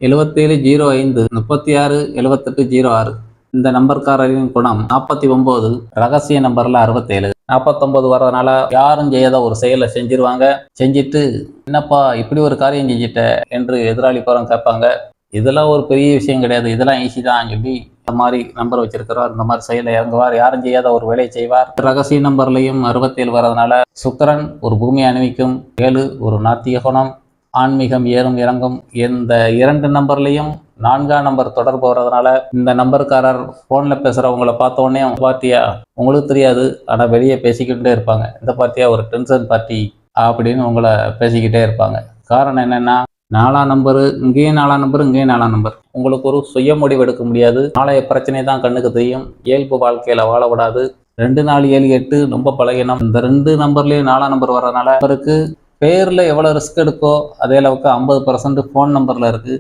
7705 367806. இந்த நம்பர்காரரின் குணம் 49, ரகசிய நம்பர்ல 67. 49 வர்றதுனால யாரும் செய்யாத ஒரு செயலை செஞ்சிருவாங்க. செஞ்சுட்டு என்னப்பா இப்படி ஒரு காரியம் செஞ்சிட்ட என்று எதிராளி புறம் கேட்பாங்க. இதெல்லாம் ஒரு பெரிய விஷயம் கிடையாது, இதெல்லாம் ஈஸி தான் சொல்லி இந்த மாதிரி நம்பர் வச்சிருக்கிறோம், இந்த மாதிரி செயலை இறங்குவார். யாரும் செய்யாத ஒரு வேலையை செய்வார். ரகசிய நம்பர்லையும் 67 வர்றதுனால சுக்கிரன் ஒரு பூமி அணிவிக்கும், 7 ஒரு நாத்திக குணம், ஆன்மீகம் ஏறும் இறங்கும். இந்த 2 நம்பர்லையும் 4ஆம் நம்பர் தொடர்பு வர்றதுனால இந்த நம்பர்காரர் போன்ல பேசுறவங்களை பார்த்த உடனே பார்ட்டியா உங்களுக்கு தெரியாது, ஆனா வெளியே பேசிக்கிட்டே இருப்பாங்க, இந்த பார்ட்டியா ஒரு டென்ஷன் பார்ட்டி அப்படின்னு உங்களை பேசிக்கிட்டே இருப்பாங்க. காரணம் என்னன்னா 4ஆம் நம்பரு இங்கேயும் 4ஆம் நம்பர் இங்கேயும் 4ஆம் நம்பர். உங்களுக்கு ஒரு சுய முடிவு எடுக்க முடியாது. நாளைய பிரச்சனை தான் கண்ணுக்கு தெரியும். இயல்பு வாழ்க்கையில வாழ விடாது. 2 4 7 8 ரொம்ப பழகினம். இந்த 2 நம்பர்லயும் 4ஆம் நம்பர் வர்றதுனால அவருக்கு பேர்ல எவ்வளவு ரிஸ்க் எடுக்கோ அதே அளவுக்கு 50% போன் நம்பர்ல இருக்கு.